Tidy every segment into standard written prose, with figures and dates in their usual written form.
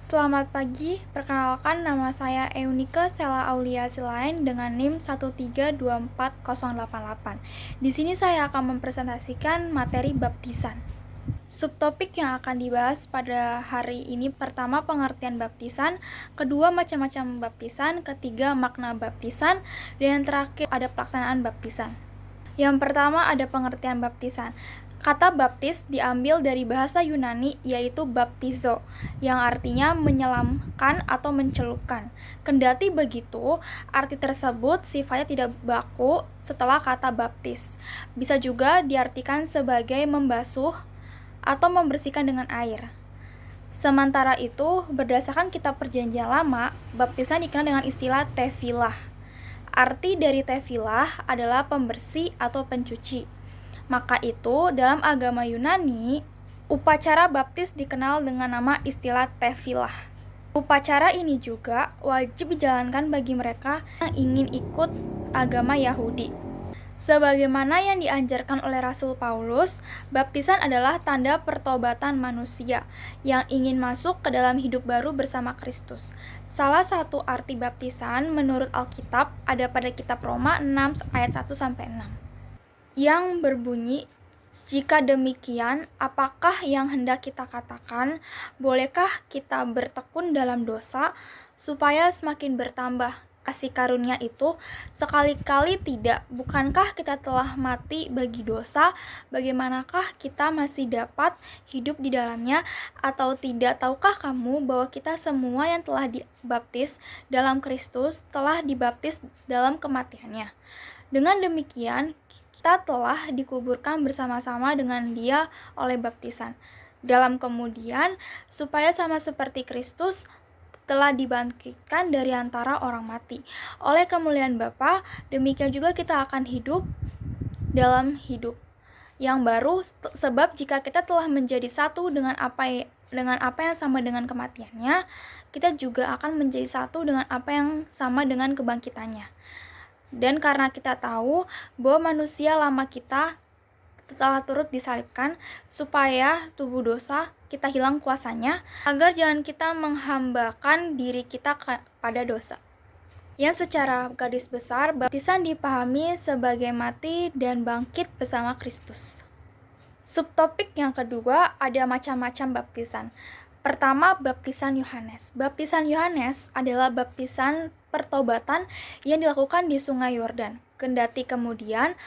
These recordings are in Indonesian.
Selamat pagi, perkenalkan nama saya Eunike Sela Aulia Silain dengan NIM 1324088. Di sini saya akan mempresentasikan materi baptisan. Subtopik yang akan dibahas pada hari ini pertama pengertian baptisan, kedua macam-macam baptisan, ketiga makna baptisan, dan yang terakhir ada pelaksanaan baptisan. Yang pertama ada pengertian baptisan. Kata baptis diambil dari bahasa Yunani yaitu baptizo, yang artinya menyelamkan atau mencelupkan. Kendati begitu, arti tersebut sifatnya tidak baku setelah kata baptis. Bisa juga diartikan sebagai membasuh atau membersihkan dengan air. Sementara itu, berdasarkan kitab Perjanjian Lama, baptisan dikenal dengan istilah tefilah. Arti dari tefilah adalah pembersih atau pencuci. Maka itu, dalam agama Yunani, upacara baptis dikenal dengan nama istilah tefilah. Upacara ini juga wajib dijalankan bagi mereka yang ingin ikut agama Yahudi. Sebagaimana yang diajarkan oleh Rasul Paulus, baptisan adalah tanda pertobatan manusia yang ingin masuk ke dalam hidup baru bersama Kristus. Salah satu arti baptisan menurut Alkitab ada pada kitab Roma 6 ayat 1-6. Yang berbunyi, jika demikian, apakah yang hendak kita katakan? Bolehkah kita bertekun dalam dosa supaya semakin bertambah kasih karunia itu? Sekali-kali tidak. Bukankah kita telah mati bagi dosa? Bagaimanakah kita masih dapat hidup di dalamnya? Atau tidak tahukah kamu bahwa kita semua yang telah dibaptis dalam Kristus telah dibaptis dalam kematiannya? Dengan demikian, kita telah dikuburkan bersama-sama dengan Dia oleh baptisan. Dalam kemudian, supaya sama seperti Kristus telah dibangkitkan dari antara orang mati. Oleh kemuliaan Bapa, demikian juga kita akan hidup dalam hidup yang baru, sebab jika kita telah menjadi satu dengan apa yang sama dengan kematiannya, kita juga akan menjadi satu dengan apa yang sama dengan kebangkitannya. Dan karena kita tahu bahwa manusia lama kita telah turut disalibkan supaya tubuh dosa kita hilang kuasanya, agar jangan kita menghambakan diri kita pada dosa. Yang secara garis besar, baptisan dipahami sebagai mati dan bangkit bersama Kristus. Subtopik yang kedua ada macam-macam baptisan. Pertama, baptisan Yohanes. Baptisan Yohanes adalah baptisan pertobatan yang dilakukan di Sungai Yordan. Kendati kemudian,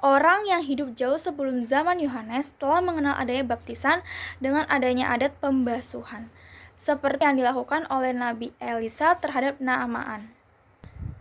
orang yang hidup jauh sebelum zaman Yohanes telah mengenal adanya baptisan dengan adanya adat pembasuhan, seperti yang dilakukan oleh Nabi Elisa terhadap Naaman.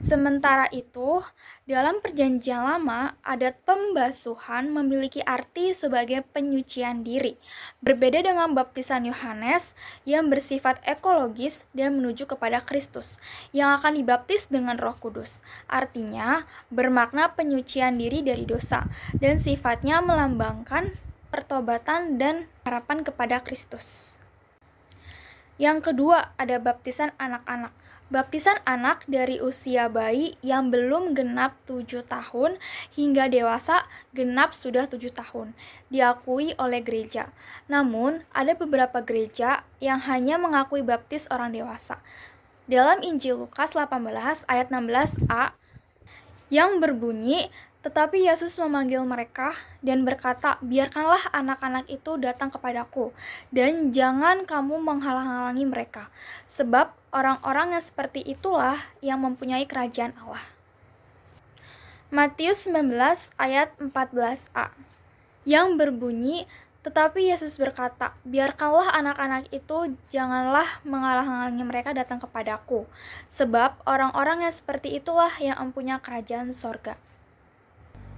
Sementara itu, dalam Perjanjian Lama, adat pembasuhan memiliki arti sebagai penyucian diri. Berbeda dengan baptisan Yohanes yang bersifat ekologis dan menuju kepada Kristus, yang akan dibaptis dengan Roh Kudus. Artinya, bermakna penyucian diri dari dosa, dan sifatnya melambangkan pertobatan dan harapan kepada Kristus. Yang kedua, ada baptisan anak-anak. Baptisan anak dari usia bayi yang belum genap 7 tahun hingga dewasa genap sudah 7 tahun, diakui oleh gereja. Namun, ada beberapa gereja yang hanya mengakui baptis orang dewasa. Dalam Injil Lukas 18 ayat 16a yang berbunyi, tetapi Yesus memanggil mereka dan berkata, biarkanlah anak-anak itu datang kepadaku, dan jangan kamu menghalang-halangi mereka, sebab orang-orang yang seperti itulah yang mempunyai kerajaan Allah. Matius 19 ayat 14a yang berbunyi, tetapi Yesus berkata, biarkanlah anak-anak itu, janganlah menghalang-halangi mereka datang kepadaku, sebab orang-orang yang seperti itulah yang mempunyai kerajaan sorga.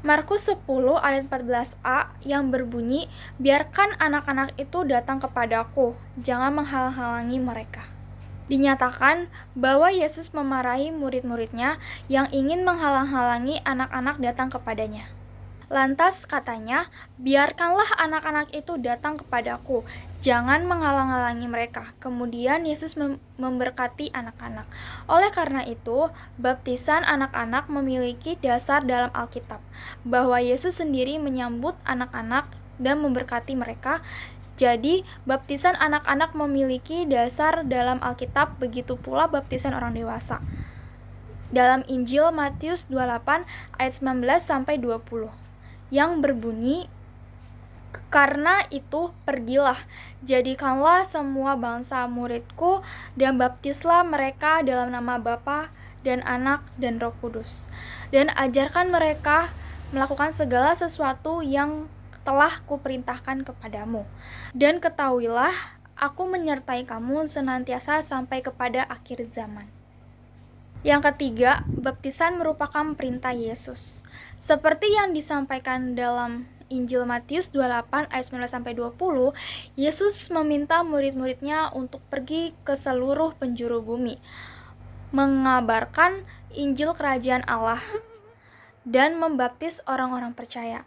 Markus 10 ayat 14a yang berbunyi, biarkan anak-anak itu datang kepadaku, jangan menghalang-halangi mereka. Dinyatakan bahwa Yesus memarahi murid-muridnya yang ingin menghalang-halangi anak-anak datang kepadanya. Lantas katanya, biarkanlah anak-anak itu datang kepadaku, jangan menghalang-halangi mereka. Kemudian Yesus memberkati anak-anak. Oleh karena itu, baptisan anak-anak memiliki dasar dalam Alkitab, bahwa Yesus sendiri menyambut anak-anak dan memberkati mereka, Jadi, baptisan anak-anak memiliki dasar dalam Alkitab, begitu pula baptisan orang dewasa. Dalam Injil Matius 28 ayat 19 sampai 20 yang berbunyi, "Karena itu pergilah, jadikanlah semua bangsa muridku dan baptislah mereka dalam nama Bapa dan Anak dan Roh Kudus, dan ajarkan mereka melakukan segala sesuatu yang telah kuperintahkan kepadamu. Dan ketahuilah, aku menyertai kamu senantiasa sampai kepada akhir zaman." Yang ketiga, baptisan merupakan perintah Yesus. Seperti yang disampaikan dalam Injil Matius 28 ayat 19-20, Yesus meminta murid-muridnya untuk pergi ke seluruh penjuru bumi, mengabarkan Injil Kerajaan Allah, dan membaptis orang-orang percaya.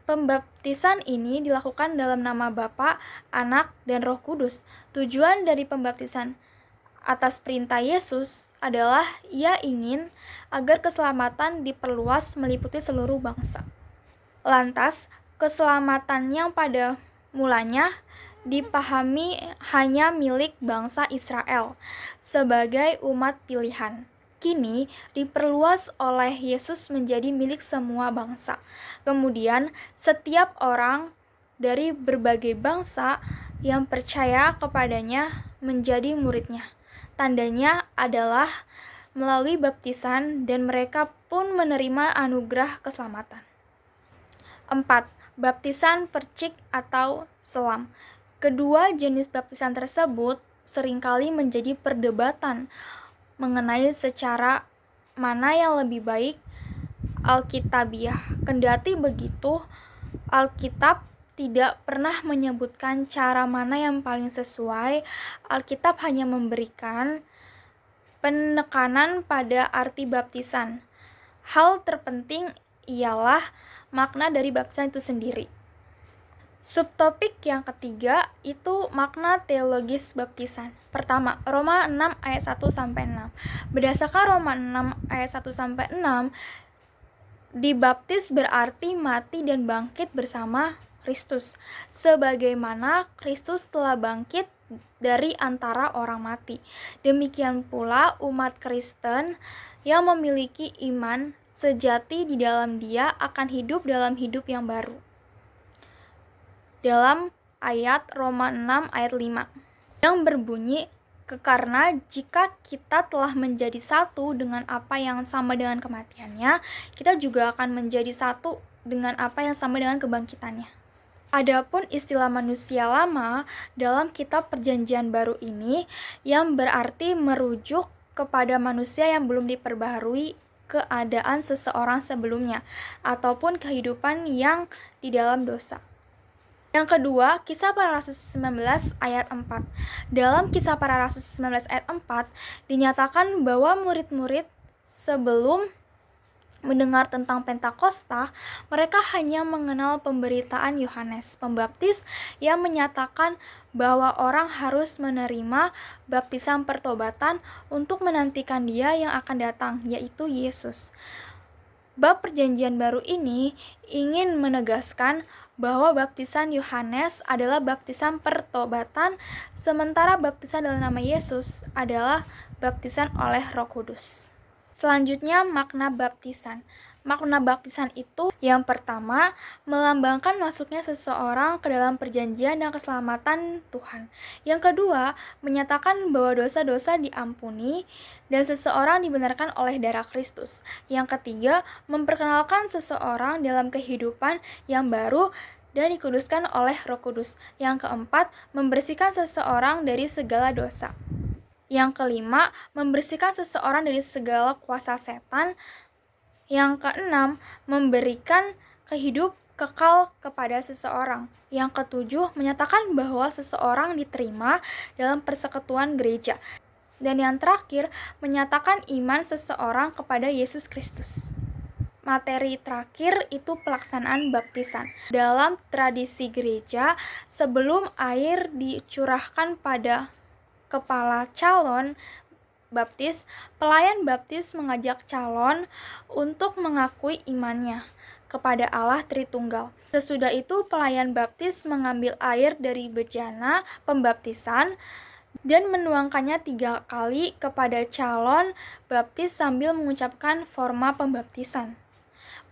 Pembaptisan ini dilakukan dalam nama Bapa, Anak, dan Roh Kudus. Tujuan dari pembaptisan atas perintah Yesus adalah Ia ingin agar keselamatan diperluas meliputi seluruh bangsa. Lantas, keselamatan yang pada mulanya dipahami hanya milik bangsa Israel sebagai umat pilihan, kini diperluas oleh Yesus menjadi milik semua bangsa. Kemudian, setiap orang dari berbagai bangsa yang percaya kepadanya menjadi muridnya. Tandanya adalah melalui baptisan, dan mereka pun menerima anugerah keselamatan. 4. Baptisan percik atau selam. Kedua jenis baptisan tersebut seringkali menjadi perdebatan mengenai secara mana yang lebih baik alkitabiah. Kendati begitu, Alkitab tidak pernah menyebutkan cara mana yang paling sesuai. Alkitab hanya memberikan penekanan pada arti baptisan. Hal terpenting ialah makna dari baptisan itu sendiri. Subtopik yang ketiga itu makna teologis baptisan. Pertama, Roma 6 ayat 1-6. Berdasarkan Roma 6 ayat 1-6, dibaptis berarti mati dan bangkit bersama Kristus, sebagaimana Kristus telah bangkit dari antara orang mati. Demikian pula umat Kristen yang memiliki iman sejati di dalam Dia akan hidup dalam hidup yang baru. Dalam ayat Roma 6 ayat 5 yang berbunyi, "Karena jika kita telah menjadi satu dengan apa yang sama dengan kematiannya, kita juga akan menjadi satu dengan apa yang sama dengan kebangkitannya." Adapun istilah manusia lama dalam kitab Perjanjian Baru ini yang berarti merujuk kepada manusia yang belum diperbaharui keadaan seseorang sebelumnya ataupun kehidupan yang di dalam dosa. Yang kedua, Kisah Para Rasul 19 ayat 4. Dalam Kisah Para Rasul 19 ayat 4 dinyatakan bahwa murid-murid sebelum mendengar tentang Pentakosta, mereka hanya mengenal pemberitaan Yohanes Pembaptis yang menyatakan bahwa orang harus menerima baptisan pertobatan untuk menantikan Dia yang akan datang, yaitu Yesus. Bab Perjanjian Baru ini ingin menegaskan bahwa baptisan Yohanes adalah baptisan pertobatan, sementara baptisan dalam nama Yesus adalah baptisan oleh Roh Kudus. Selanjutnya, makna baptisan. Makna baptisan itu yang pertama, melambangkan masuknya seseorang ke dalam perjanjian dan keselamatan Tuhan. Yang kedua, menyatakan bahwa dosa-dosa diampuni dan seseorang dibenarkan oleh darah Kristus. Yang ketiga, memperkenalkan seseorang dalam kehidupan yang baru dan dikuduskan oleh Roh Kudus. Yang keempat, membersihkan seseorang dari segala dosa. Yang kelima, membersihkan seseorang dari segala kuasa setan. Yang keenam, memberikan kehidup kekal kepada seseorang. Yang ketujuh, menyatakan bahwa seseorang diterima dalam persekutuan gereja. Dan yang terakhir, menyatakan iman seseorang kepada Yesus Kristus. Materi terakhir itu pelaksanaan baptisan. Dalam tradisi gereja, sebelum air dicurahkan pada kepala calon baptis, pelayan baptis mengajak calon untuk mengakui imannya kepada Allah Tritunggal. Sesudah itu, pelayan baptis mengambil air dari bejana pembaptisan dan menuangkannya 3 kali kepada calon baptis sambil mengucapkan forma pembaptisan.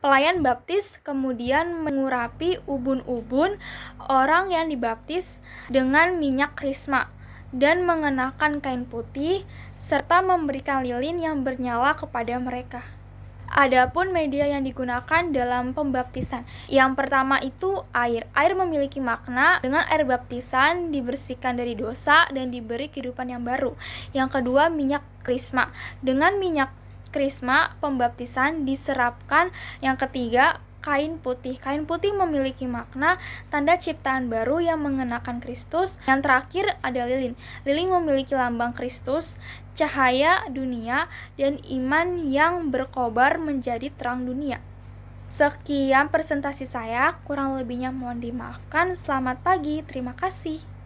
Pelayan baptis kemudian mengurapi ubun-ubun orang yang dibaptis dengan minyak krisma dan mengenakan kain putih serta memberikan lilin yang bernyala kepada mereka. Adapun media yang digunakan dalam pembaptisan. Yang pertama itu air. Air memiliki makna. Dengan air baptisan dibersihkan dari dosa dan diberi kehidupan yang baru. Yang kedua, minyak krisma. Dengan minyak krisma pembaptisan diserapkan. Yang ketiga, kain putih. Kain putih memiliki makna tanda ciptaan baru yang mengenakan Kristus. Yang terakhir ada lilin. Lilin memiliki lambang Kristus, cahaya dunia, dan iman yang berkobar menjadi terang dunia. Sekian presentasi saya, kurang lebihnya mohon dimaafkan. Selamat pagi, terima kasih.